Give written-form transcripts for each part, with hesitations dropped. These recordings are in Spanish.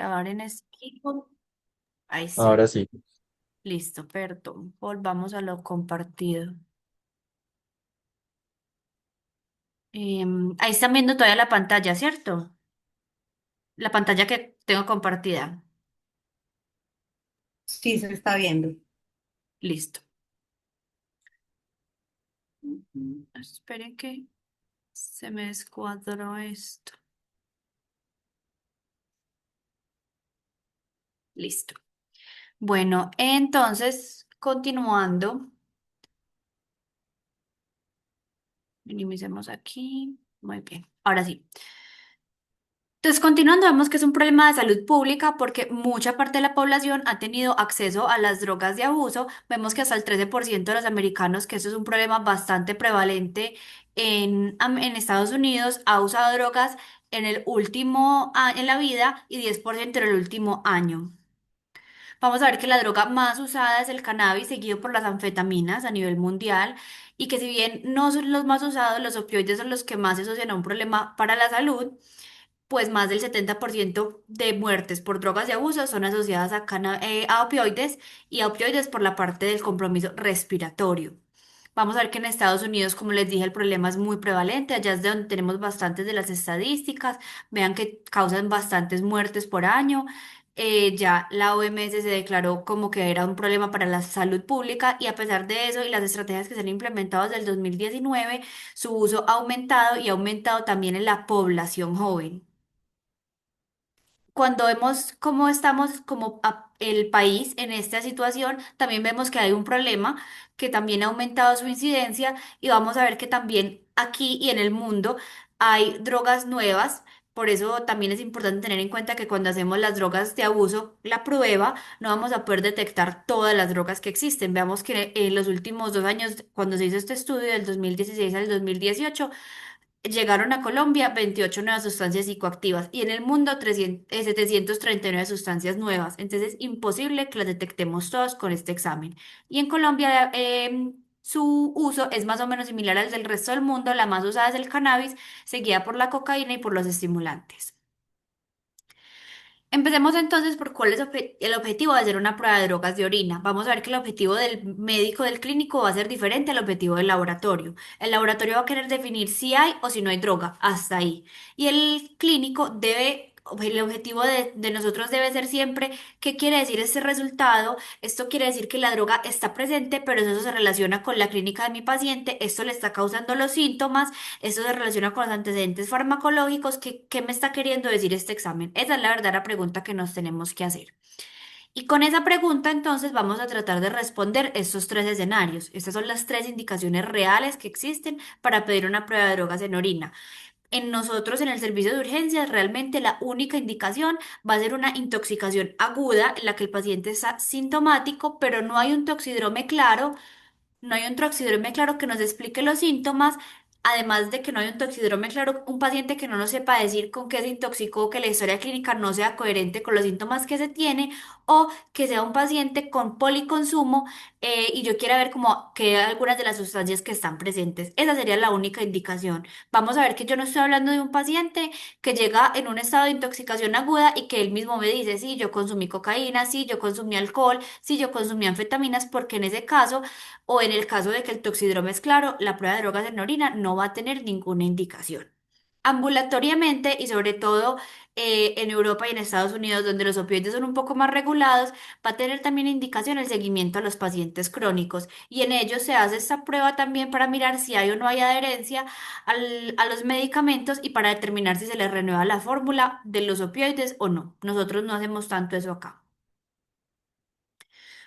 Grabar en equipo. Ahí Ahora sí. sí. Listo, perdón. Volvamos a lo compartido. Ahí están viendo todavía la pantalla, ¿cierto? La pantalla que tengo compartida. Sí, se está viendo. Listo. Esperen que se me descuadró esto. Listo. Bueno, entonces, continuando, minimicemos aquí. Muy bien. Ahora sí. Entonces, continuando, vemos que es un problema de salud pública porque mucha parte de la población ha tenido acceso a las drogas de abuso. Vemos que hasta el 13% de los americanos, que eso es un problema bastante prevalente en Estados Unidos, ha usado drogas en el último año en la vida y 10% en el último año. Vamos a ver que la droga más usada es el cannabis, seguido por las anfetaminas a nivel mundial, y que si bien no son los más usados, los opioides son los que más se asocian a un problema para la salud, pues más del 70% de muertes por drogas de abuso son asociadas a opioides y a opioides por la parte del compromiso respiratorio. Vamos a ver que en Estados Unidos, como les dije, el problema es muy prevalente. Allá es de donde tenemos bastantes de las estadísticas. Vean que causan bastantes muertes por año. Ya la OMS se declaró como que era un problema para la salud pública y a pesar de eso y las estrategias que se han implementado desde el 2019, su uso ha aumentado y ha aumentado también en la población joven. Cuando vemos cómo estamos como el país en esta situación, también vemos que hay un problema que también ha aumentado su incidencia y vamos a ver que también aquí y en el mundo hay drogas nuevas. Por eso también es importante tener en cuenta que cuando hacemos las drogas de abuso, la prueba, no vamos a poder detectar todas las drogas que existen. Veamos que en los últimos 2 años, cuando se hizo este estudio del 2016 al 2018, llegaron a Colombia 28 nuevas sustancias psicoactivas y en el mundo 739 sustancias nuevas. Entonces es imposible que las detectemos todas con este examen. Y en Colombia su uso es más o menos similar al del resto del mundo. La más usada es el cannabis, seguida por la cocaína y por los estimulantes. Empecemos entonces por cuál es el objetivo de hacer una prueba de drogas de orina. Vamos a ver que el objetivo del médico del clínico va a ser diferente al objetivo del laboratorio. El laboratorio va a querer definir si hay o si no hay droga, hasta ahí. Y el clínico el objetivo de nosotros debe ser siempre qué quiere decir este resultado. Esto quiere decir que la droga está presente, pero eso se relaciona con la clínica de mi paciente, esto le está causando los síntomas. Esto se relaciona con los antecedentes farmacológicos. ¿Qué me está queriendo decir este examen? Esa es la verdadera pregunta que nos tenemos que hacer. Y con esa pregunta entonces vamos a tratar de responder estos tres escenarios. Estas son las tres indicaciones reales que existen para pedir una prueba de drogas en orina. En nosotros, en el servicio de urgencias, realmente la única indicación va a ser una intoxicación aguda en la que el paciente está sintomático, pero no hay un toxidrome claro. No hay un toxidrome claro que nos explique los síntomas, además de que no hay un toxidrome claro, un paciente que no nos sepa decir con qué se intoxicó, que la historia clínica no sea coherente con los síntomas que se tiene, o que sea un paciente con policonsumo y yo quiera ver como que algunas de las sustancias que están presentes. Esa sería la única indicación. Vamos a ver que yo no estoy hablando de un paciente que llega en un estado de intoxicación aguda y que él mismo me dice, sí, yo consumí cocaína, sí, yo consumí alcohol, sí, yo consumí anfetaminas, porque en ese caso o en el caso de que el toxidrome es claro, la prueba de drogas en orina no va a tener ninguna indicación. Ambulatoriamente y sobre todo en Europa y en Estados Unidos, donde los opioides son un poco más regulados, va a tener también indicación el seguimiento a los pacientes crónicos y en ellos se hace esta prueba también para mirar si hay o no hay adherencia a los medicamentos y para determinar si se les renueva la fórmula de los opioides o no. Nosotros no hacemos tanto eso acá.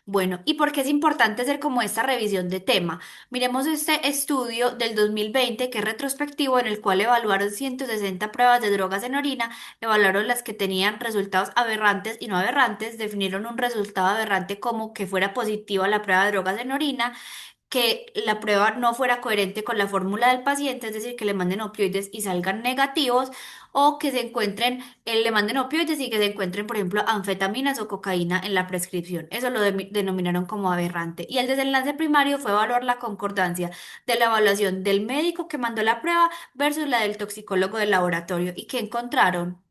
Bueno, ¿y por qué es importante hacer como esta revisión de tema? Miremos este estudio del 2020 que es retrospectivo en el cual evaluaron 160 pruebas de drogas en orina, evaluaron las que tenían resultados aberrantes y no aberrantes, definieron un resultado aberrante como que fuera positiva la prueba de drogas en orina, que la prueba no fuera coherente con la fórmula del paciente, es decir, que le manden opioides y salgan negativos, o que se encuentren, le manden opioides y que se encuentren, por ejemplo, anfetaminas o cocaína en la prescripción. Eso lo denominaron como aberrante. Y el desenlace primario fue evaluar la concordancia de la evaluación del médico que mandó la prueba versus la del toxicólogo del laboratorio. ¿Y qué encontraron?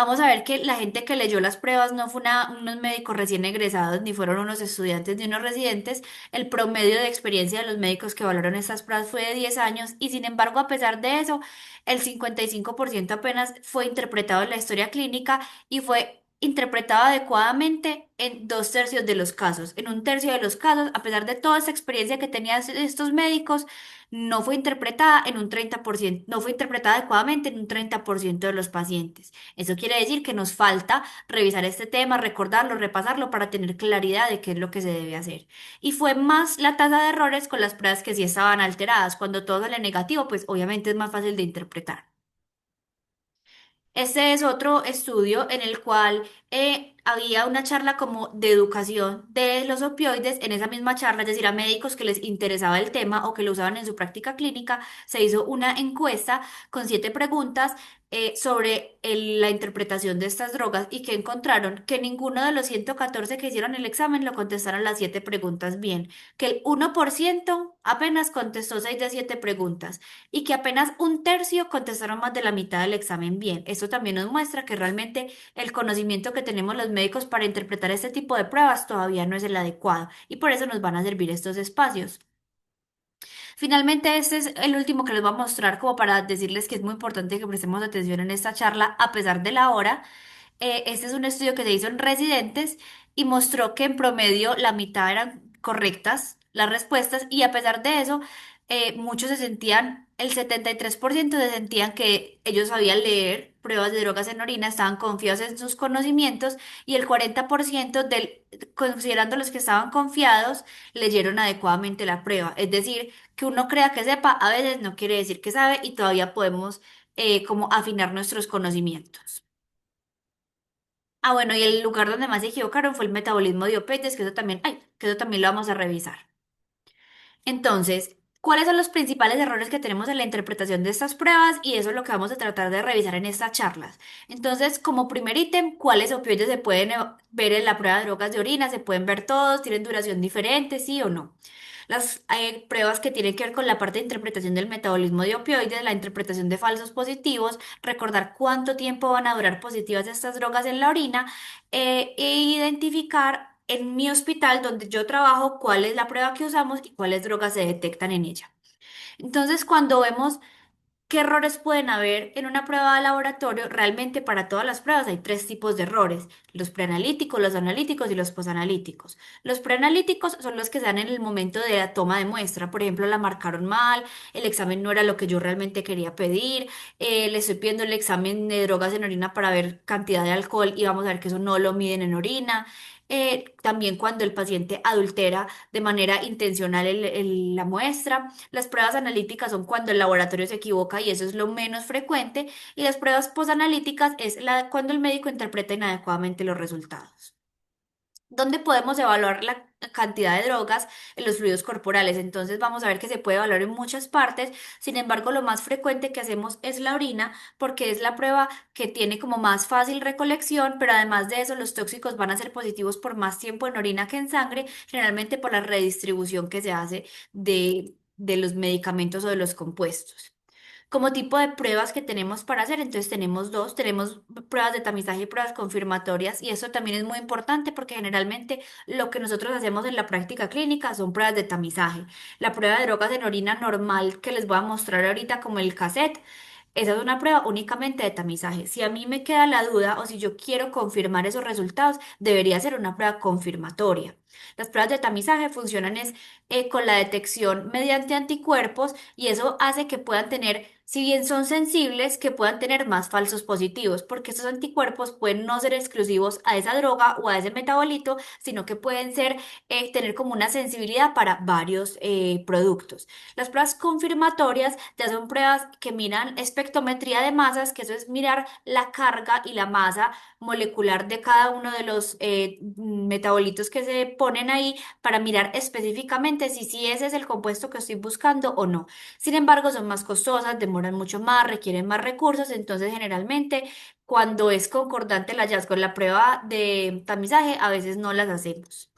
Vamos a ver que la gente que leyó las pruebas no fue unos médicos recién egresados, ni fueron unos estudiantes ni unos residentes. El promedio de experiencia de los médicos que valoran estas pruebas fue de 10 años y sin embargo, a pesar de eso, el 55% apenas fue interpretado en la historia clínica y fue interpretado adecuadamente en 2 tercios de los casos. En un tercio de los casos, a pesar de toda esa experiencia que tenían estos médicos, no fue interpretada en un 30%, no fue interpretada adecuadamente en un 30% de los pacientes. Eso quiere decir que nos falta revisar este tema, recordarlo, repasarlo para tener claridad de qué es lo que se debe hacer. Y fue más la tasa de errores con las pruebas que sí estaban alteradas. Cuando todo sale negativo, pues obviamente es más fácil de interpretar. Este es otro estudio en el cual había una charla como de educación de los opioides. En esa misma charla, es decir, a médicos que les interesaba el tema o que lo usaban en su práctica clínica, se hizo una encuesta con 7 preguntas sobre la interpretación de estas drogas y que encontraron que ninguno de los 114 que hicieron el examen lo contestaron las 7 preguntas bien, que el 1% apenas contestó 6 de 7 preguntas y que apenas un tercio contestaron más de la mitad del examen bien. Esto también nos muestra que realmente el conocimiento que tenemos los médicos para interpretar este tipo de pruebas todavía no es el adecuado y por eso nos van a servir estos espacios. Finalmente, este es el último que les voy a mostrar como para decirles que es muy importante que prestemos atención en esta charla a pesar de la hora. Este es un estudio que se hizo en residentes y mostró que en promedio la mitad eran correctas las respuestas y a pesar de eso, muchos se sentían, el 73% se sentían que ellos sabían leer pruebas de drogas en orina, estaban confiados en sus conocimientos y el 40% considerando los que estaban confiados, leyeron adecuadamente la prueba. Es decir, que uno crea que sepa, a veces no quiere decir que sabe y todavía podemos como afinar nuestros conocimientos. Ah, bueno, y el lugar donde más se equivocaron fue el metabolismo de opioides, que eso también, ay, que eso también lo vamos a revisar. Entonces, ¿cuáles son los principales errores que tenemos en la interpretación de estas pruebas? Y eso es lo que vamos a tratar de revisar en estas charlas. Entonces, como primer ítem, ¿cuáles opioides se pueden ver en la prueba de drogas de orina? ¿Se pueden ver todos? ¿Tienen duración diferente? ¿Sí o no? Las pruebas que tienen que ver con la parte de interpretación del metabolismo de opioides, la interpretación de falsos positivos, recordar cuánto tiempo van a durar positivas estas drogas en la orina e identificar en mi hospital donde yo trabajo cuál es la prueba que usamos y cuáles drogas se detectan en ella. Entonces, cuando vemos ¿qué errores pueden haber en una prueba de laboratorio? Realmente para todas las pruebas hay 3 tipos de errores, los preanalíticos, los analíticos y los posanalíticos. Los preanalíticos son los que se dan en el momento de la toma de muestra. Por ejemplo, la marcaron mal, el examen no era lo que yo realmente quería pedir, le estoy pidiendo el examen de drogas en orina para ver cantidad de alcohol y vamos a ver que eso no lo miden en orina. También cuando el paciente adultera de manera intencional la muestra. Las pruebas analíticas son cuando el laboratorio se equivoca y eso es lo menos frecuente. Y las pruebas posanalíticas es cuando el médico interpreta inadecuadamente los resultados. ¿Dónde podemos evaluar la cantidad de drogas en los fluidos corporales? Entonces vamos a ver que se puede evaluar en muchas partes. Sin embargo, lo más frecuente que hacemos es la orina porque es la prueba que tiene como más fácil recolección, pero además de eso los tóxicos van a ser positivos por más tiempo en orina que en sangre, generalmente por la redistribución que se hace de los medicamentos o de los compuestos. Como tipo de pruebas que tenemos para hacer, entonces tenemos dos, tenemos pruebas de tamizaje y pruebas confirmatorias y eso también es muy importante porque generalmente lo que nosotros hacemos en la práctica clínica son pruebas de tamizaje. La prueba de drogas en orina normal que les voy a mostrar ahorita como el cassette. Esa es una prueba únicamente de tamizaje. Si a mí me queda la duda o si yo quiero confirmar esos resultados, debería ser una prueba confirmatoria. Las pruebas de tamizaje funcionan con la detección mediante anticuerpos y eso hace que puedan tener, si bien son sensibles, que puedan tener más falsos positivos, porque estos anticuerpos pueden no ser exclusivos a esa droga o a ese metabolito, sino que pueden ser, tener como una sensibilidad para varios productos. Las pruebas confirmatorias ya son pruebas que miran espectrometría de masas, que eso es mirar la carga y la masa molecular de cada uno de los metabolitos que se ponen ahí para mirar específicamente si ese es el compuesto que estoy buscando o no. Sin embargo, son más costosas, demoran mucho más, requieren más recursos, entonces generalmente cuando es concordante el hallazgo en la prueba de tamizaje, a veces no las hacemos.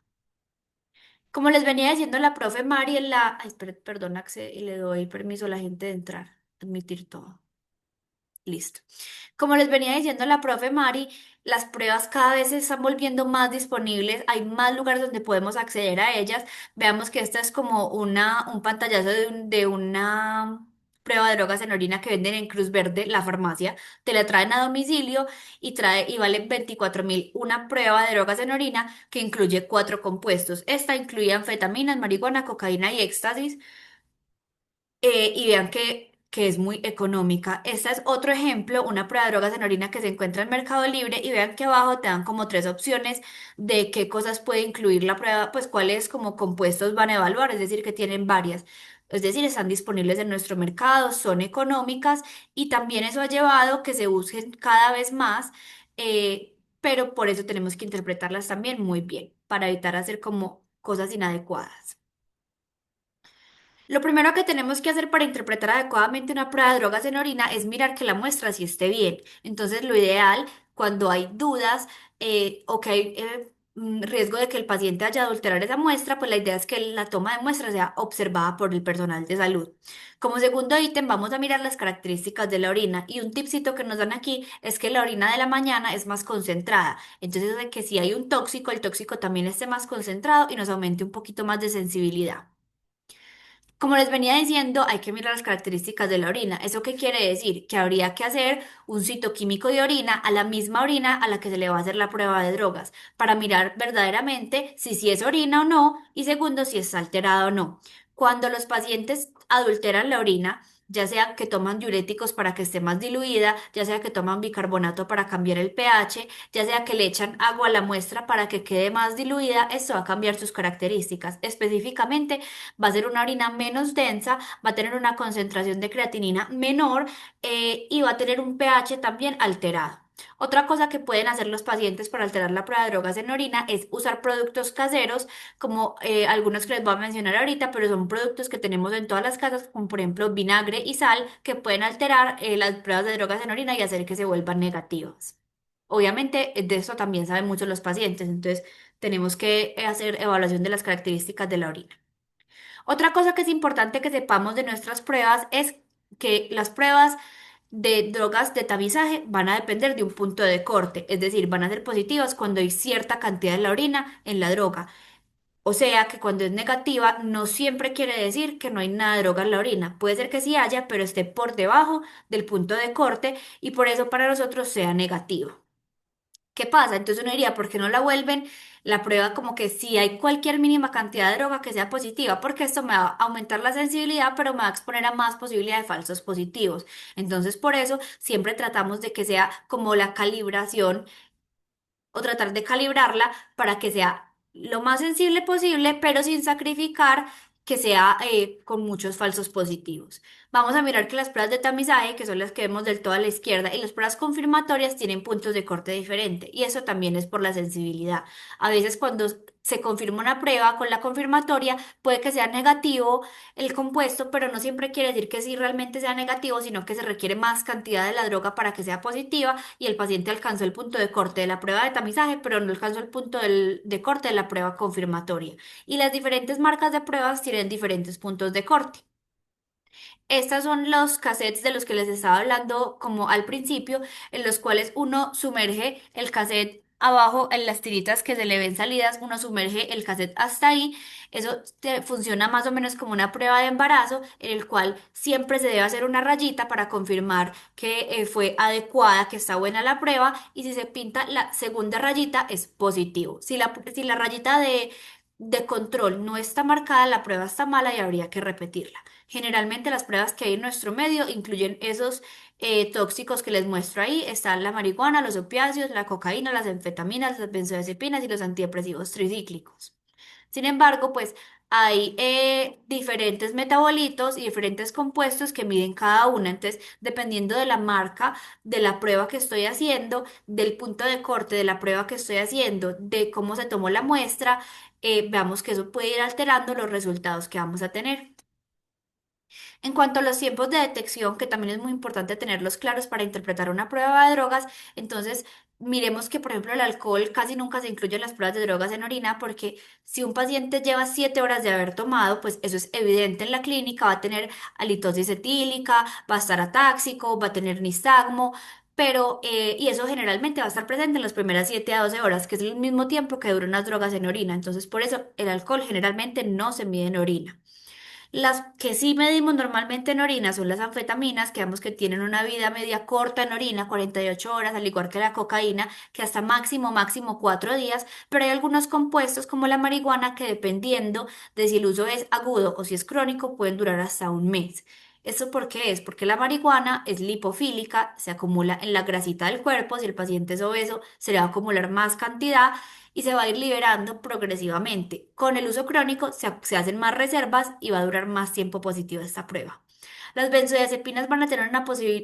Como les venía diciendo la profe Mari en la... Ay, perdón, y le doy permiso a la gente de entrar, admitir todo. Listo. Como les venía diciendo la profe Mari, las pruebas cada vez se están volviendo más disponibles, hay más lugares donde podemos acceder a ellas. Veamos que esta es como un pantallazo de una prueba de drogas en orina que venden en Cruz Verde, la farmacia. Te la traen a domicilio y vale 24.000 una prueba de drogas en orina que incluye cuatro compuestos. Esta incluye anfetaminas, marihuana, cocaína y éxtasis. Y vean que es muy económica. Este es otro ejemplo, una prueba de drogas en orina que se encuentra en Mercado Libre y vean que abajo te dan como tres opciones de qué cosas puede incluir la prueba, pues cuáles como compuestos van a evaluar, es decir, que tienen varias. Es decir, están disponibles en nuestro mercado, son económicas y también eso ha llevado que se busquen cada vez más, pero por eso tenemos que interpretarlas también muy bien para evitar hacer como cosas inadecuadas. Lo primero que tenemos que hacer para interpretar adecuadamente una prueba de drogas en orina es mirar que la muestra sí esté bien. Entonces, lo ideal, cuando hay dudas o que hay riesgo de que el paciente haya adulterar esa muestra, pues la idea es que la toma de muestra sea observada por el personal de salud. Como segundo ítem, vamos a mirar las características de la orina y un tipcito que nos dan aquí es que la orina de la mañana es más concentrada. Entonces, de que si hay un tóxico, el tóxico también esté más concentrado y nos aumente un poquito más de sensibilidad. Como les venía diciendo, hay que mirar las características de la orina. ¿Eso qué quiere decir? Que habría que hacer un citoquímico de orina a la misma orina a la que se le va a hacer la prueba de drogas, para mirar verdaderamente si sí es orina o no, y segundo, si está alterada o no. Cuando los pacientes adulteran la orina, ya sea que toman diuréticos para que esté más diluida, ya sea que toman bicarbonato para cambiar el pH, ya sea que le echan agua a la muestra para que quede más diluida, esto va a cambiar sus características. Específicamente, va a ser una orina menos densa, va a tener una concentración de creatinina menor y va a tener un pH también alterado. Otra cosa que pueden hacer los pacientes para alterar la prueba de drogas en orina es usar productos caseros, como algunos que les voy a mencionar ahorita, pero son productos que tenemos en todas las casas, como por ejemplo vinagre y sal, que pueden alterar las pruebas de drogas en orina y hacer que se vuelvan negativas. Obviamente, de esto también saben mucho los pacientes, entonces tenemos que hacer evaluación de las características de la orina. Otra cosa que es importante que sepamos de nuestras pruebas es que las pruebas de drogas de tamizaje van a depender de un punto de corte, es decir, van a ser positivas cuando hay cierta cantidad de la orina en la droga. O sea que cuando es negativa no siempre quiere decir que no hay nada de droga en la orina. Puede ser que sí haya, pero esté por debajo del punto de corte y por eso para nosotros sea negativa. ¿Qué pasa? Entonces uno diría, ¿por qué no la vuelven la prueba como que si hay cualquier mínima cantidad de droga que sea positiva? Porque esto me va a aumentar la sensibilidad, pero me va a exponer a más posibilidad de falsos positivos. Entonces, por eso siempre tratamos de que sea como la calibración o tratar de calibrarla para que sea lo más sensible posible, pero sin sacrificar que sea con muchos falsos positivos. Vamos a mirar que las pruebas de tamizaje, que son las que vemos del todo a la izquierda, y las pruebas confirmatorias tienen puntos de corte diferente, y eso también es por la sensibilidad. A veces cuando se confirma una prueba con la confirmatoria, puede que sea negativo el compuesto, pero no siempre quiere decir que sí realmente sea negativo, sino que se requiere más cantidad de la droga para que sea positiva y el paciente alcanzó el punto de corte de la prueba de tamizaje, pero no alcanzó el punto de corte de la prueba confirmatoria. Y las diferentes marcas de pruebas tienen diferentes puntos de corte. Estas son los cassettes de los que les estaba hablando como al principio, en los cuales uno sumerge el cassette abajo en las tiritas que se le ven salidas, uno sumerge el cassette hasta ahí. Eso funciona más o menos como una prueba de embarazo, en el cual siempre se debe hacer una rayita para confirmar que fue adecuada, que está buena la prueba, y si se pinta la segunda rayita es positivo. Si la rayita de control no está marcada, la prueba está mala y habría que repetirla. Generalmente las pruebas que hay en nuestro medio incluyen esos tóxicos que les muestro ahí. Están la marihuana, los opiáceos, la cocaína, las anfetaminas, las benzodiazepinas y los antidepresivos tricíclicos. Sin embargo, pues hay diferentes metabolitos y diferentes compuestos que miden cada una. Entonces, dependiendo de la marca de la prueba que estoy haciendo, del punto de corte de la prueba que estoy haciendo, de cómo se tomó la muestra, veamos que eso puede ir alterando los resultados que vamos a tener. En cuanto a los tiempos de detección, que también es muy importante tenerlos claros para interpretar una prueba de drogas, entonces miremos que, por ejemplo, el alcohol casi nunca se incluye en las pruebas de drogas en orina porque si un paciente lleva 7 horas de haber tomado, pues eso es evidente en la clínica, va a tener halitosis etílica, va a estar atáxico, va a tener nistagmo, pero, y eso generalmente va a estar presente en las primeras 7 a 12 horas, que es el mismo tiempo que duran las drogas en orina. Entonces, por eso el alcohol generalmente no se mide en orina. Las que sí medimos normalmente en orina son las anfetaminas, que vemos que tienen una vida media corta en orina, 48 horas, al igual que la cocaína, que hasta máximo 4 días, pero hay algunos compuestos como la marihuana que dependiendo de si el uso es agudo o si es crónico, pueden durar hasta un mes. ¿Eso por qué es? Porque la marihuana es lipofílica, se acumula en la grasita del cuerpo, si el paciente es obeso, se le va a acumular más cantidad y se va a ir liberando progresivamente. Con el uso crónico se hacen más reservas y va a durar más tiempo positiva esta prueba. Las benzodiazepinas van a tener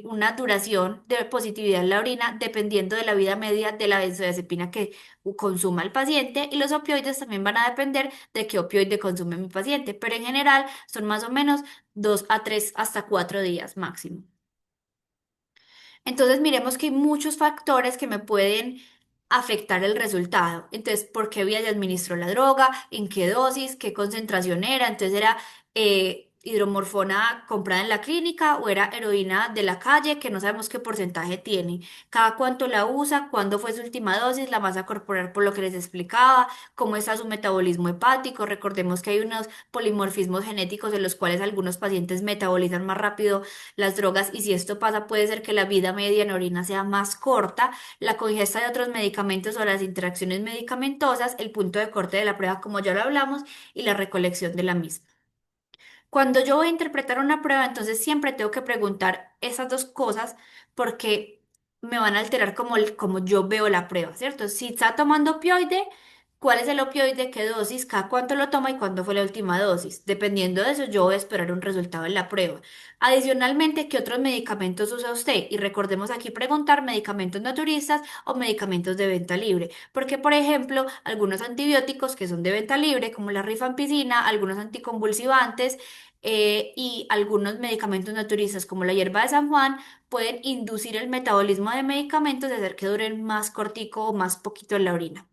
una duración de positividad en la orina dependiendo de la vida media de la benzodiazepina que consuma el paciente y los opioides también van a depender de qué opioide consume mi paciente, pero en general son más o menos 2 a 3 hasta 4 días máximo. Entonces, miremos que hay muchos factores que me pueden afectar el resultado. Entonces, ¿por qué vía se administró la droga? ¿En qué dosis? ¿Qué concentración era? Entonces, ¿era hidromorfona comprada en la clínica o era heroína de la calle que no sabemos qué porcentaje tiene? ¿Cada cuánto la usa? ¿Cuándo fue su última dosis? ¿La masa corporal por lo que les explicaba? ¿Cómo está su metabolismo hepático? Recordemos que hay unos polimorfismos genéticos en los cuales algunos pacientes metabolizan más rápido las drogas y si esto pasa puede ser que la vida media en orina sea más corta, la congesta de otros medicamentos o las interacciones medicamentosas, el punto de corte de la prueba como ya lo hablamos y la recolección de la misma. Cuando yo voy a interpretar una prueba, entonces siempre tengo que preguntar esas dos cosas porque me van a alterar como yo veo la prueba, ¿cierto? Si está tomando opioide, ¿cuál es el opioide? ¿Qué dosis? ¿Cada cuánto lo toma y cuándo fue la última dosis? Dependiendo de eso, yo voy a esperar un resultado en la prueba. Adicionalmente, ¿qué otros medicamentos usa usted? Y recordemos aquí preguntar medicamentos naturistas o medicamentos de venta libre. Porque, por ejemplo, algunos antibióticos que son de venta libre, como la rifampicina, algunos anticonvulsivantes, y algunos medicamentos naturistas como la hierba de San Juan pueden inducir el metabolismo de medicamentos y hacer que duren más cortico o más poquito en la orina.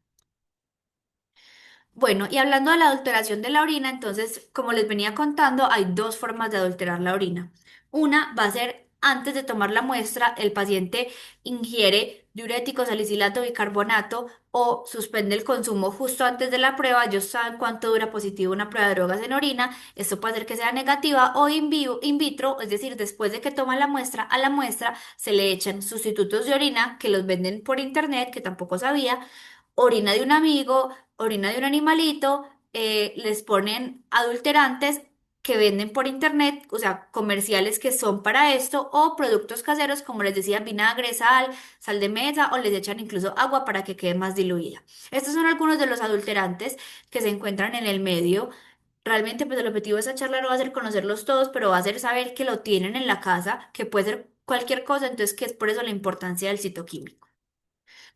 Bueno, y hablando de la adulteración de la orina, entonces, como les venía contando, hay dos formas de adulterar la orina. Una va a ser antes de tomar la muestra, el paciente ingiere diurético, salicilato, bicarbonato o suspende el consumo justo antes de la prueba. Ellos saben cuánto dura positivo una prueba de drogas en orina. Esto puede ser que sea negativa o in vitro, es decir, después de que toma la muestra, a la muestra se le echan sustitutos de orina que los venden por internet, que tampoco sabía, orina de un amigo, orina de un animalito, les ponen adulterantes que venden por internet, o sea, comerciales que son para esto, o productos caseros, como les decía, vinagre, sal de mesa, o les echan incluso agua para que quede más diluida. Estos son algunos de los adulterantes que se encuentran en el medio. Realmente, pues el objetivo de esta charla no va a ser conocerlos todos, pero va a ser saber que lo tienen en la casa, que puede ser cualquier cosa, entonces que es por eso la importancia del citoquímico.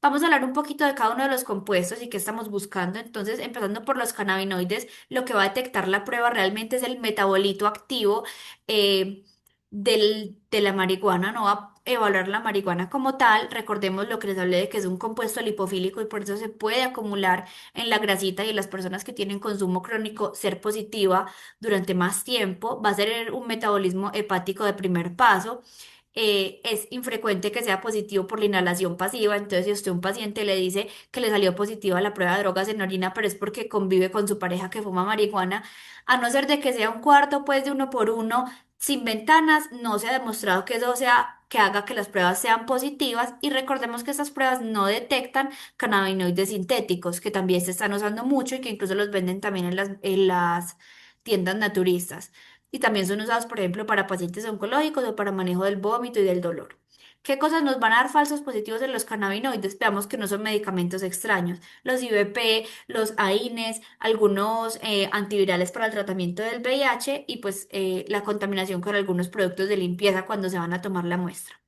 Vamos a hablar un poquito de cada uno de los compuestos y qué estamos buscando. Entonces, empezando por los cannabinoides, lo que va a detectar la prueba realmente es el metabolito activo eh, de la marihuana. No va a evaluar la marihuana como tal. Recordemos lo que les hablé de que es un compuesto lipofílico y por eso se puede acumular en la grasita y en las personas que tienen consumo crónico ser positiva durante más tiempo. Va a ser un metabolismo hepático de primer paso. Es infrecuente que sea positivo por la inhalación pasiva, entonces si usted a un paciente le dice que le salió positiva la prueba de drogas en orina, pero es porque convive con su pareja que fuma marihuana, a no ser de que sea un cuarto pues de uno por uno, sin ventanas, no se ha demostrado que eso sea que haga que las pruebas sean positivas y recordemos que estas pruebas no detectan cannabinoides sintéticos que también se están usando mucho y que incluso los venden también en las tiendas naturistas y también son usados, por ejemplo, para pacientes oncológicos o para manejo del vómito y del dolor. ¿Qué cosas nos van a dar falsos positivos en los cannabinoides? Veamos que no son medicamentos extraños. Los IVP, los AINES, algunos antivirales para el tratamiento del VIH y pues la contaminación con algunos productos de limpieza cuando se van a tomar la muestra.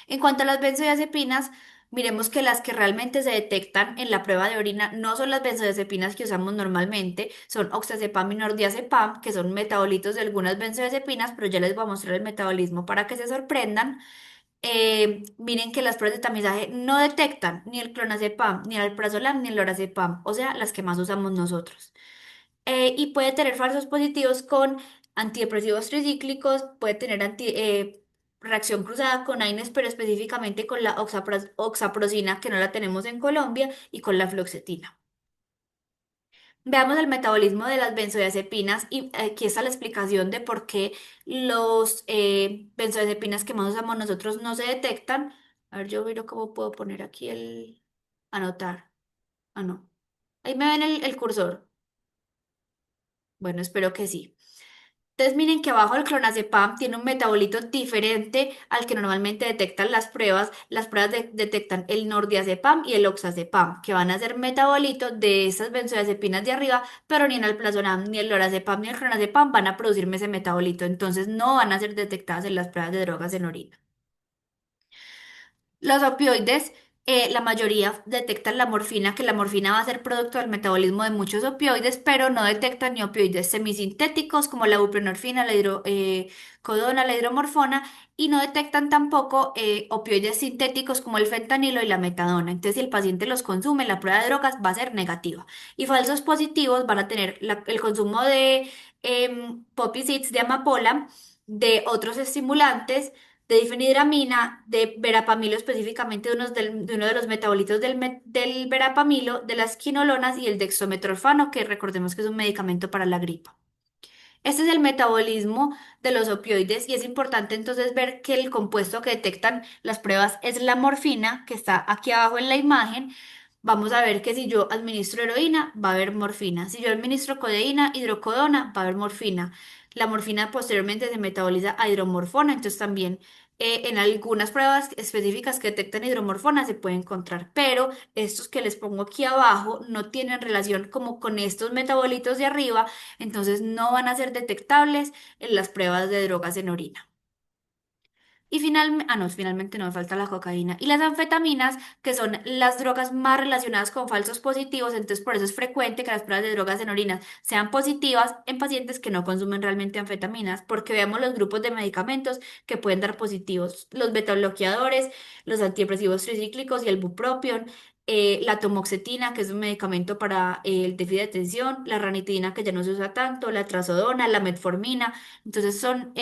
En cuanto a las benzodiazepinas, miremos que las que realmente se detectan en la prueba de orina no son las benzodiazepinas que usamos normalmente, son oxazepam y nordiazepam, que son metabolitos de algunas benzodiazepinas, pero ya les voy a mostrar el metabolismo para que se sorprendan. Miren que las pruebas de tamizaje no detectan ni el clonazepam, ni el alprazolam, ni el lorazepam, o sea, las que más usamos nosotros. Y puede tener falsos positivos con antidepresivos tricíclicos, puede tener reacción cruzada con AINES, pero específicamente con la oxaprocina, que no la tenemos en Colombia, y con la fluoxetina. Veamos el metabolismo de las benzodiazepinas y aquí está la explicación de por qué los benzodiazepinas que más usamos nosotros no se detectan. A ver, yo miro cómo puedo poner aquí el anotar. Ah, no. Ahí me ven el cursor. Bueno, espero que sí. Entonces miren que abajo el clonazepam tiene un metabolito diferente al que normalmente detectan las pruebas. Las pruebas detectan el nordiazepam y el oxazepam, que van a ser metabolitos de esas benzodiazepinas de arriba, pero ni el alprazolam, ni el lorazepam, ni el clonazepam van a producirme ese metabolito. Entonces no van a ser detectadas en las pruebas de drogas en orina. Los opioides, la mayoría detectan la morfina, que la morfina va a ser producto del metabolismo de muchos opioides, pero no detectan ni opioides semisintéticos como la buprenorfina, la hidrocodona, la hidromorfona, y no detectan tampoco opioides sintéticos como el fentanilo y la metadona. Entonces, si el paciente los consume, la prueba de drogas va a ser negativa. Y falsos positivos van a tener el consumo de poppy seeds de amapola, de otros estimulantes de difenhidramina, de verapamilo específicamente de uno de los metabolitos del verapamilo, de las quinolonas y el dextrometorfano, que recordemos que es un medicamento para la gripa. Este es el metabolismo de los opioides y es importante entonces ver que el compuesto que detectan las pruebas es la morfina, que está aquí abajo en la imagen. Vamos a ver que si yo administro heroína, va a haber morfina. Si yo administro codeína, hidrocodona, va a haber morfina. La morfina posteriormente se metaboliza a hidromorfona, entonces también en algunas pruebas específicas que detectan hidromorfona se puede encontrar, pero estos que les pongo aquí abajo no tienen relación como con estos metabolitos de arriba, entonces no van a ser detectables en las pruebas de drogas en orina. Y finalmente no me falta la cocaína. Y las anfetaminas, que son las drogas más relacionadas con falsos positivos, entonces por eso es frecuente que las pruebas de drogas en orina sean positivas en pacientes que no consumen realmente anfetaminas, porque veamos los grupos de medicamentos que pueden dar positivos, los betabloqueadores, los antidepresivos tricíclicos y el bupropión. La tomoxetina, que es un medicamento para el déficit de atención, la ranitidina, que ya no se usa tanto, la trazodona, la metformina. Entonces son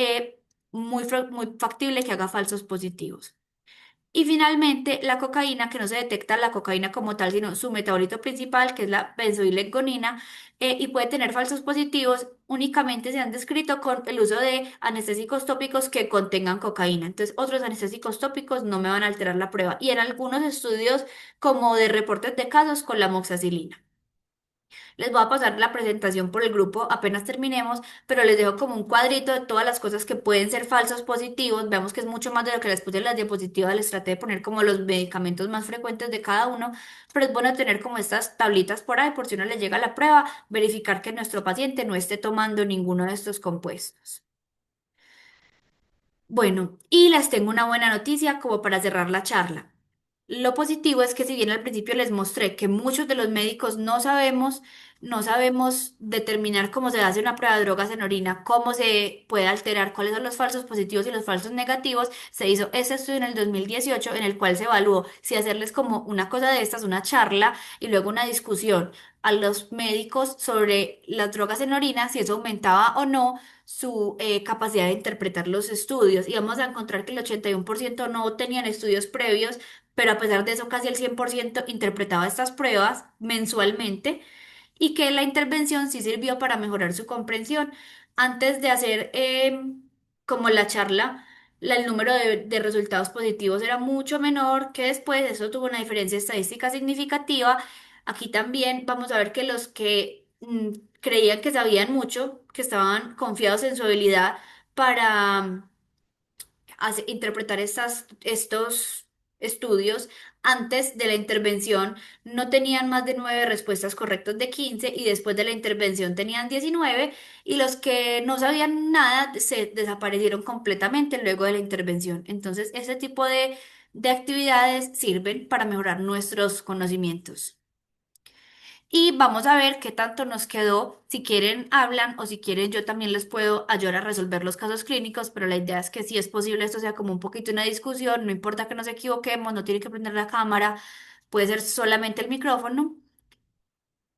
muy factible que haga falsos positivos. Y finalmente, la cocaína, que no se detecta la cocaína como tal, sino su metabolito principal, que es la benzoilengonina, y puede tener falsos positivos, únicamente se han descrito con el uso de anestésicos tópicos que contengan cocaína. Entonces, otros anestésicos tópicos no me van a alterar la prueba. Y en algunos estudios, como de reportes de casos, con la moxacilina. Les voy a pasar la presentación por el grupo apenas terminemos, pero les dejo como un cuadrito de todas las cosas que pueden ser falsos positivos. Veamos que es mucho más de lo que les puse en las diapositivas. Les traté de poner como los medicamentos más frecuentes de cada uno, pero es bueno tener como estas tablitas por ahí por si uno le llega a la prueba, verificar que nuestro paciente no esté tomando ninguno de estos compuestos. Bueno, y les tengo una buena noticia como para cerrar la charla. Lo positivo es que si bien al principio les mostré que muchos de los médicos no sabemos determinar cómo se hace una prueba de drogas en orina, cómo se puede alterar, cuáles son los falsos positivos y los falsos negativos, se hizo ese estudio en el 2018 en el cual se evaluó si hacerles como una cosa de estas, una charla y luego una discusión a los médicos sobre las drogas en orina, si eso aumentaba o no su capacidad de interpretar los estudios. Y vamos a encontrar que el 81% no tenían estudios previos, pero a pesar de eso casi el 100% interpretaba estas pruebas mensualmente y que la intervención sí sirvió para mejorar su comprensión. Antes de hacer como la charla, el número de resultados positivos era mucho menor que después, eso tuvo una diferencia estadística significativa. Aquí también vamos a ver que los que creían que sabían mucho, que estaban confiados en su habilidad para interpretar estos estudios antes de la intervención no tenían más de 9 respuestas correctas de 15 y después de la intervención tenían 19 y los que no sabían nada se desaparecieron completamente luego de la intervención. Entonces, ese tipo de actividades sirven para mejorar nuestros conocimientos. y vamos a ver qué tanto nos quedó. Si quieren, hablan o si quieren, yo también les puedo ayudar a resolver los casos clínicos, pero la idea es que si es posible esto sea como un poquito una discusión, no importa que nos equivoquemos, no tiene que prender la cámara, puede ser solamente el micrófono.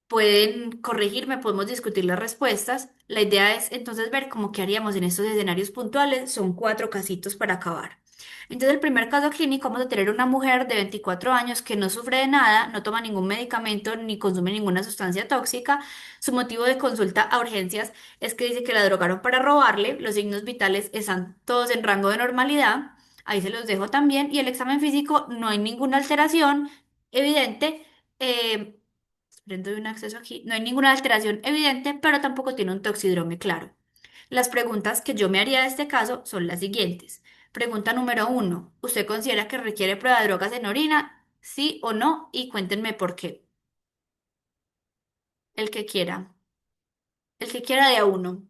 Pueden corregirme, podemos discutir las respuestas. La idea es entonces ver cómo qué haríamos en estos escenarios puntuales. Son cuatro casitos para acabar. Entonces, el primer caso clínico vamos a tener una mujer de 24 años que no sufre de nada, no toma ningún medicamento ni consume ninguna sustancia tóxica. Su motivo de consulta a urgencias es que dice que la drogaron para robarle. Los signos vitales están todos en rango de normalidad. Ahí se los dejo también. Y el examen físico no hay ninguna alteración evidente. Eh, Prendo de un acceso aquí. No hay ninguna alteración evidente, pero tampoco tiene un toxidrome claro. Las preguntas que yo me haría de este caso son las siguientes. Pregunta número uno. ¿Usted considera que requiere prueba de drogas en orina? ¿Sí o no? Y cuéntenme por qué. El que quiera. El que quiera de a uno.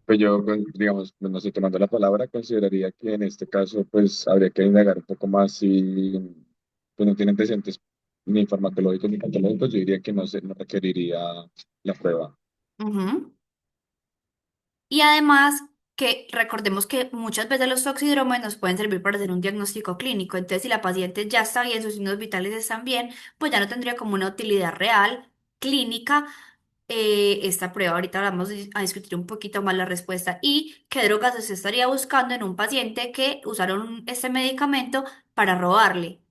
Pues yo, pues, digamos, no sé, tomando la palabra, consideraría que en este caso, pues, habría que indagar un poco más si pues, no tiene antecedentes ni farmacológicos ni patológicos, yo diría que no requeriría la prueba. Ujú. Y además que recordemos que muchas veces los toxidromes nos pueden servir para hacer un diagnóstico clínico. Entonces, si la paciente ya está bien, sus signos vitales están bien, pues ya no tendría como una utilidad real clínica esta prueba. Ahorita vamos a discutir un poquito más la respuesta y qué drogas se estaría buscando en un paciente que usaron este medicamento para robarle.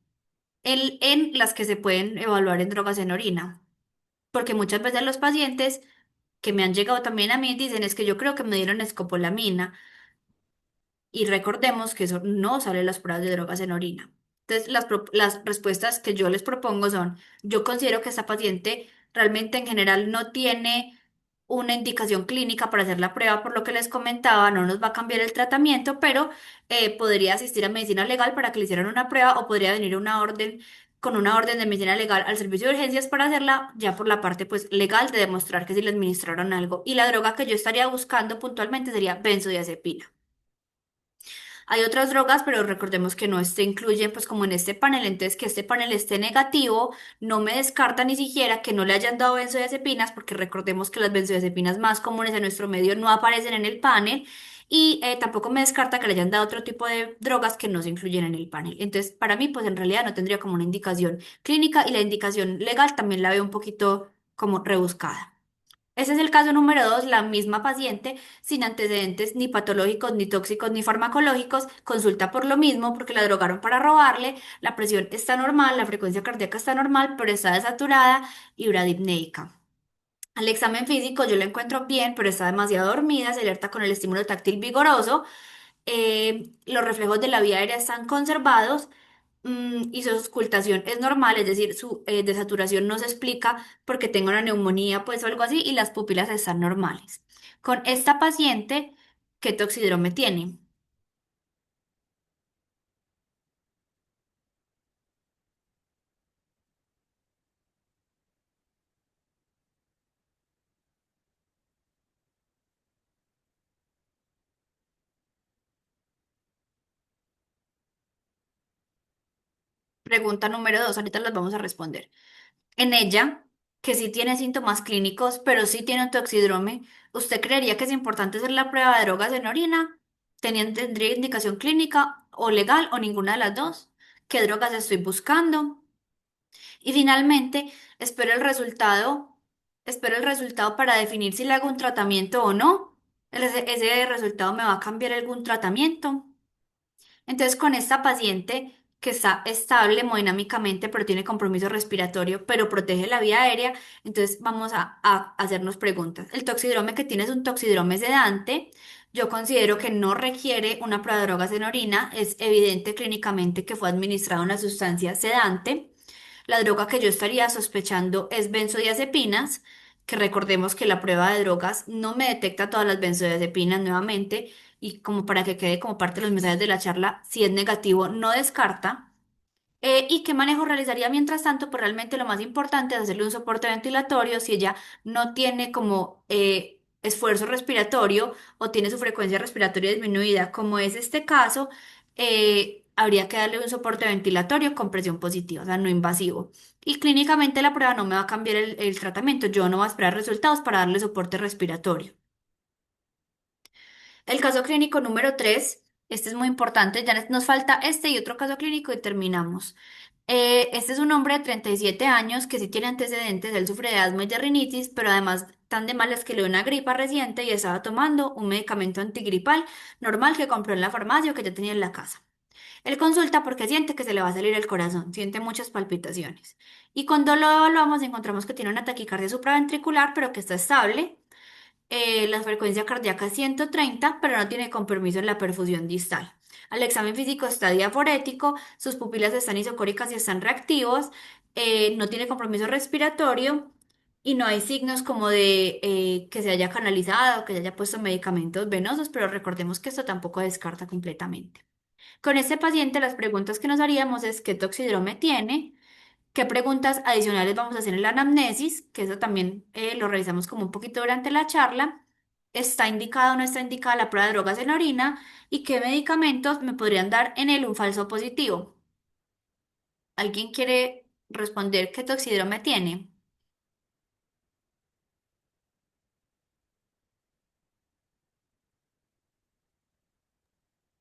En las que se pueden evaluar en drogas en orina. Porque muchas veces los pacientes que me han llegado también a mí dicen es que yo creo que me dieron escopolamina. Y recordemos que eso no sale en las pruebas de drogas en orina. Entonces, las respuestas que yo les propongo son, yo considero que esta paciente realmente en general no tiene una indicación clínica para hacer la prueba, por lo que les comentaba, no nos va a cambiar el tratamiento, pero podría asistir a medicina legal para que le hicieran una prueba o podría venir una orden con una orden de medicina legal al servicio de urgencias para hacerla ya por la parte pues legal de demostrar que sí le administraron algo. Y la droga que yo estaría buscando puntualmente sería benzodiazepina. Hay otras drogas, pero recordemos que no se incluyen pues como en este panel, entonces que este panel esté negativo no me descarta ni siquiera que no le hayan dado benzodiazepinas, porque recordemos que las benzodiazepinas más comunes en nuestro medio no aparecen en el panel y tampoco me descarta que le hayan dado otro tipo de drogas que no se incluyen en el panel. Entonces, para mí pues en realidad no tendría como una indicación clínica y la indicación legal también la veo un poquito como rebuscada. Ese es el caso número dos, la misma paciente sin antecedentes ni patológicos, ni tóxicos, ni farmacológicos, consulta por lo mismo porque la drogaron para robarle, la presión está normal, la frecuencia cardíaca está normal, pero está desaturada y bradipnéica. Al examen físico yo la encuentro bien, pero está demasiado dormida, se alerta con el estímulo táctil vigoroso, los reflejos de la vía aérea están conservados y su auscultación es normal, es decir, su desaturación no se explica porque tenga una neumonía pues o algo así y las pupilas están normales. Con esta paciente, ¿qué toxidrome tiene? Pregunta número dos, ahorita las vamos a responder. En ella, que sí tiene síntomas clínicos, pero sí tiene un toxidrome, ¿usted creería que es importante hacer la prueba de drogas en orina? ¿Tendría indicación clínica o legal o ninguna de las dos? ¿Qué drogas estoy buscando? Y finalmente, espero el resultado, espero el resultado para definir si le hago un tratamiento o no. Ese resultado me va a cambiar algún tratamiento. Entonces, con esta paciente que está estable hemodinámicamente, pero tiene compromiso respiratorio, pero protege la vía aérea, entonces vamos a hacernos preguntas. El toxidrome que tiene es un toxidrome sedante. Yo considero que no requiere una prueba de drogas en orina. Es evidente clínicamente que fue administrada una sustancia sedante. La droga que yo estaría sospechando es benzodiazepinas, que recordemos que la prueba de drogas no me detecta todas las benzodiazepinas nuevamente y como para que quede como parte de los mensajes de la charla, si es negativo, no descarta. ¿Y qué manejo realizaría mientras tanto? Pues realmente lo más importante es hacerle un soporte ventilatorio si ella no tiene como esfuerzo respiratorio o tiene su frecuencia respiratoria disminuida, como es este caso, habría que darle un soporte ventilatorio con presión positiva, o sea, no invasivo. Y clínicamente la prueba no me va a cambiar el tratamiento, yo no voy a esperar resultados para darle soporte respiratorio. El caso clínico número 3, este es muy importante, ya nos falta este y otro caso clínico y terminamos. Este es un hombre de 37 años que sí tiene antecedentes, él sufre de asma y de rinitis, pero además tan de malas que le dio una gripa reciente y estaba tomando un medicamento antigripal normal que compró en la farmacia o que ya tenía en la casa. Él consulta porque siente que se le va a salir el corazón, siente muchas palpitaciones. Y cuando lo evaluamos encontramos que tiene una taquicardia supraventricular, pero que está estable. La frecuencia cardíaca es 130, pero no tiene compromiso en la perfusión distal. Al examen físico está diaforético, sus pupilas están isocóricas y están reactivos, no tiene compromiso respiratorio y no hay signos como de que se haya canalizado, que se haya puesto medicamentos venosos, pero recordemos que esto tampoco descarta completamente. Con este paciente, las preguntas que nos haríamos es qué toxidrome tiene. ¿Qué preguntas adicionales vamos a hacer en la anamnesis? Que eso también lo revisamos como un poquito durante la charla. ¿Está indicada o no está indicada la prueba de drogas en la orina? ¿Y qué medicamentos me podrían dar en él un falso positivo? ¿Alguien quiere responder qué toxidrome tiene?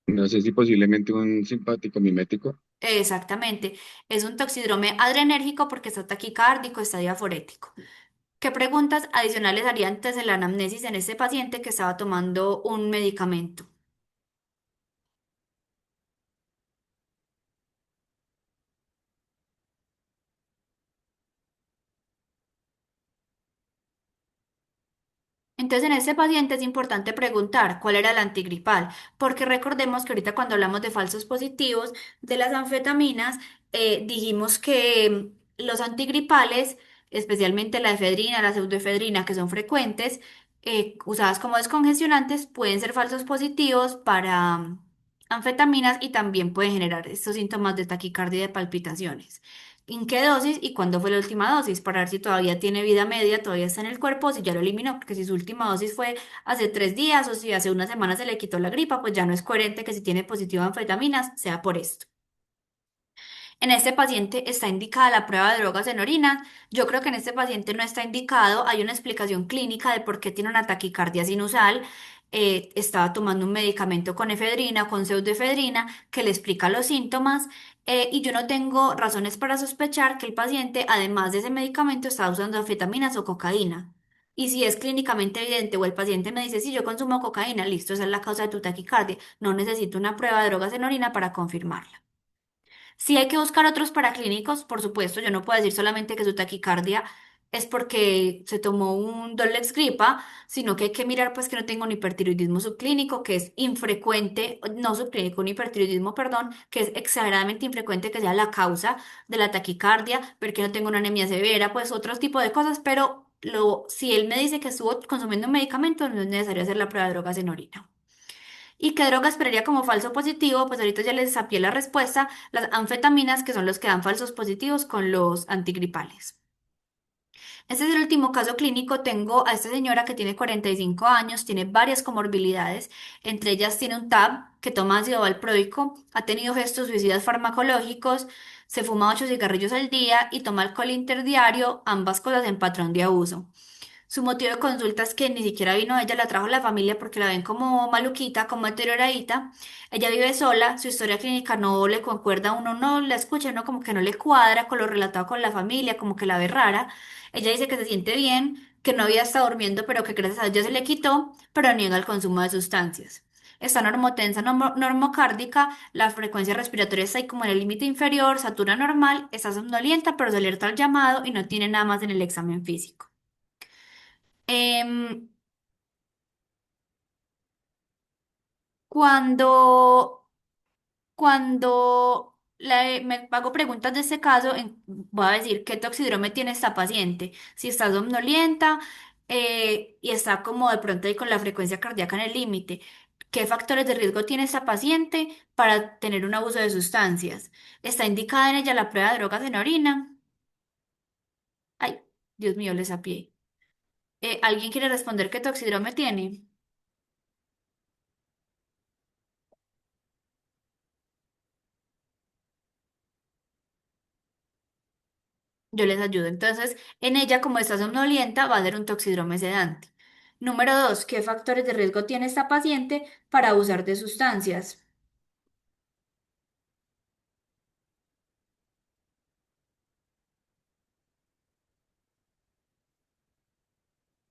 No sé si posiblemente un simpático mimético. Exactamente. Es un toxidrome adrenérgico porque está taquicárdico, está diaforético. ¿Qué preguntas adicionales haría antes de la anamnesis en este paciente que estaba tomando un medicamento? Entonces, en este paciente es importante preguntar cuál era el antigripal, porque recordemos que ahorita cuando hablamos de falsos positivos de las anfetaminas, dijimos que los antigripales, especialmente la efedrina, la pseudoefedrina, que son frecuentes, usadas como descongestionantes, pueden ser falsos positivos para anfetaminas y también pueden generar estos síntomas de taquicardia y de palpitaciones. ¿En qué dosis y cuándo fue la última dosis? Para ver si todavía tiene vida media, todavía está en el cuerpo o si ya lo eliminó, porque si su última dosis fue hace 3 días o si hace una semana se le quitó la gripa, pues ya no es coherente que si tiene positivo a anfetaminas sea por esto. En este paciente está indicada la prueba de drogas en orina. Yo creo que en este paciente no está indicado. Hay una explicación clínica de por qué tiene una taquicardia sinusal. Estaba tomando un medicamento con efedrina, con pseudoefedrina, que le explica los síntomas. Y yo no tengo razones para sospechar que el paciente, además de ese medicamento, está usando anfetaminas o cocaína. Y si es clínicamente evidente o el paciente me dice, si yo consumo cocaína, listo, esa es la causa de tu taquicardia. No necesito una prueba de drogas en orina para confirmarla. Sí hay que buscar otros paraclínicos, por supuesto, yo no puedo decir solamente que su taquicardia es porque se tomó un Dolex gripa, sino que hay que mirar pues que no tenga un hipertiroidismo subclínico, que es infrecuente, no subclínico, un hipertiroidismo, perdón, que es exageradamente infrecuente que sea la causa de la taquicardia, porque no tengo una anemia severa, pues otros tipos de cosas, pero si él me dice que estuvo consumiendo un medicamento, no es necesario hacer la prueba de drogas en orina. ¿Y qué droga esperaría como falso positivo? Pues ahorita ya les sapié la respuesta, las anfetaminas, que son los que dan falsos positivos con los antigripales. Este es el último caso clínico. Tengo a esta señora que tiene 45 años, tiene varias comorbilidades, entre ellas tiene un TAB que toma ácido valproico, ha tenido gestos suicidas farmacológicos, se fuma 8 cigarrillos al día y toma alcohol interdiario, ambas cosas en patrón de abuso. Su motivo de consulta es que ni siquiera vino ella, la trajo la familia porque la ven como maluquita, como deterioradita. Ella vive sola, su historia clínica no le concuerda, uno no la escucha, uno como que no le cuadra con lo relatado con la familia, como que la ve rara. Ella dice que se siente bien, que no había estado durmiendo, pero que gracias a Dios se le quitó, pero niega el consumo de sustancias. Está normotensa, normocárdica, la frecuencia respiratoria está ahí como en el límite inferior, satura normal, está somnolienta, pero se alerta al llamado y no tiene nada más en el examen físico. Em, cuando, me hago preguntas de este caso, voy a decir qué toxidrome tiene esta paciente, si está somnolienta y está como de pronto ahí con la frecuencia cardíaca en el límite. ¿Qué factores de riesgo tiene esta paciente para tener un abuso de sustancias? ¿Está indicada en ella la prueba de drogas en orina? Ay, Dios mío, les apié. ¿Alguien quiere responder qué toxidrome tiene? Yo les ayudo. Entonces, en ella, como está somnolienta, va a ser un toxidrome sedante. Número 2, ¿qué factores de riesgo tiene esta paciente para abusar de sustancias?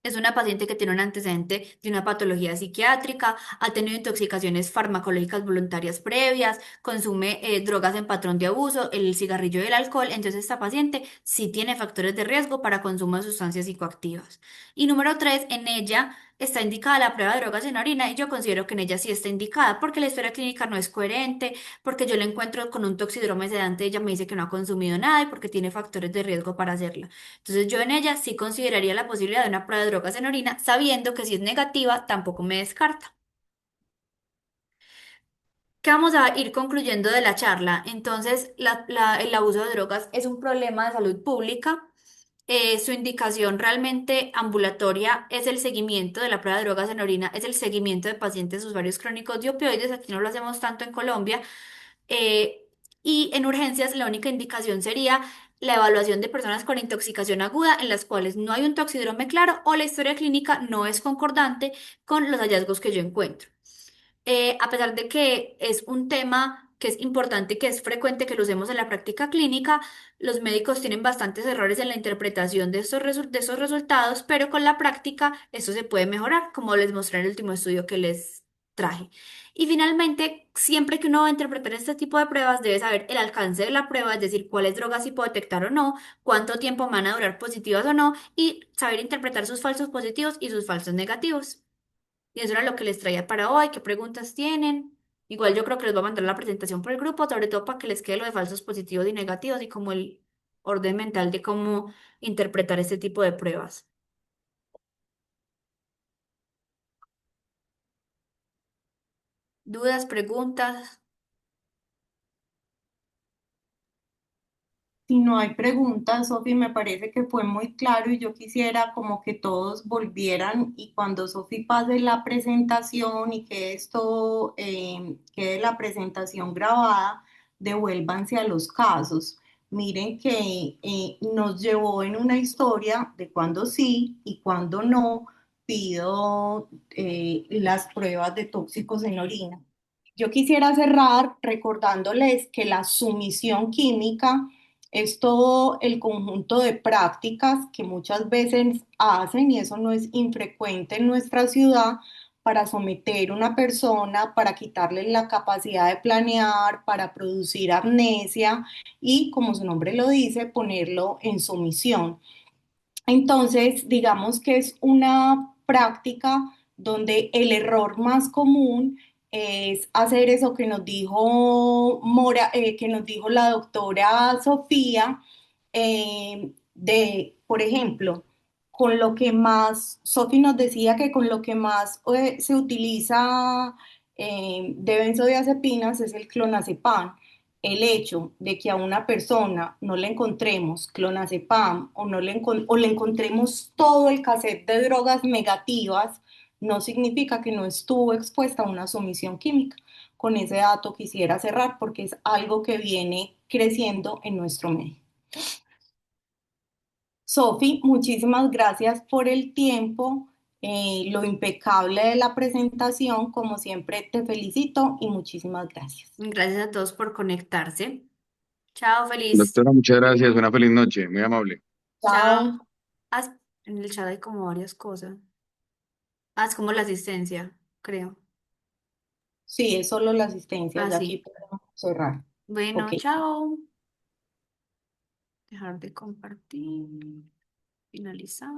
Es una paciente que tiene un antecedente de una patología psiquiátrica, ha tenido intoxicaciones farmacológicas voluntarias previas, consume drogas en patrón de abuso, el cigarrillo y el alcohol. Entonces, esta paciente sí tiene factores de riesgo para consumo de sustancias psicoactivas. Y número 3, en ella está indicada la prueba de drogas en orina y yo considero que en ella sí está indicada porque la historia clínica no es coherente, porque yo la encuentro con un toxidrome sedante, ella me dice que no ha consumido nada y porque tiene factores de riesgo para hacerla. Entonces yo en ella sí consideraría la posibilidad de una prueba de drogas en orina, sabiendo que si es negativa, tampoco me descarta. ¿Qué vamos a ir concluyendo de la charla? Entonces, el abuso de drogas es un problema de salud pública. Su indicación realmente ambulatoria es el seguimiento de la prueba de drogas en orina, es el seguimiento de pacientes usuarios crónicos de opioides. Aquí no lo hacemos tanto en Colombia. Eh, y en urgencias, la única indicación sería la evaluación de personas con intoxicación aguda en las cuales no hay un toxidrome claro o la historia clínica no es concordante con los hallazgos que yo encuentro. A pesar de que es un tema que es importante y que es frecuente que lo usemos en la práctica clínica, los médicos tienen bastantes errores en la interpretación de de estos resultados, pero con la práctica esto se puede mejorar, como les mostré en el último estudio que les traje. Y finalmente, siempre que uno va a interpretar este tipo de pruebas, debe saber el alcance de la prueba, es decir, cuáles drogas sí puedo detectar o no, cuánto tiempo van a durar positivas o no, y saber interpretar sus falsos positivos y sus falsos negativos. Y eso era lo que les traía para hoy. ¿Qué preguntas tienen? Igual yo creo que les voy a mandar la presentación por el grupo, sobre todo para que les quede lo de falsos positivos y negativos y como el orden mental de cómo interpretar este tipo de pruebas. ¿Dudas, preguntas? Si no hay preguntas, Sofi, me parece que fue muy claro y yo quisiera como que todos volvieran y cuando Sofi pase la presentación y que esto quede la presentación grabada, devuélvanse a los casos. Miren que nos llevó en una historia de cuándo sí y cuándo no pido las pruebas de tóxicos en orina. Yo quisiera cerrar recordándoles que la sumisión química es todo el conjunto de prácticas que muchas veces hacen, y eso no es infrecuente en nuestra ciudad, para someter a una persona, para quitarle la capacidad de planear, para producir amnesia y, como su nombre lo dice, ponerlo en sumisión. Entonces, digamos que es una práctica donde el error más común es hacer eso que nos dijo que nos dijo la doctora Sofía, por ejemplo, con lo que más, Sofía nos decía que con lo que más se utiliza de benzodiazepinas es el clonazepam. El hecho de que a una persona no le encontremos clonazepam o, no le, o le encontremos todo el cassette de drogas negativas no significa que no estuvo expuesta a una sumisión química. Con ese dato quisiera cerrar porque es algo que viene creciendo en nuestro medio. Sofi, muchísimas gracias por el tiempo, lo impecable de la presentación. Como siempre, te felicito y muchísimas gracias. Gracias a todos por conectarse. Chao, feliz. Doctora, muchas gracias. Una feliz noche. Muy amable. Chao. Chao. En el chat hay como varias cosas. Es como la asistencia, creo. Sí, es solo la asistencia, Ah, ya aquí sí. podemos cerrar. Ok. Bueno, chao. Dejar de compartir. Finalizar.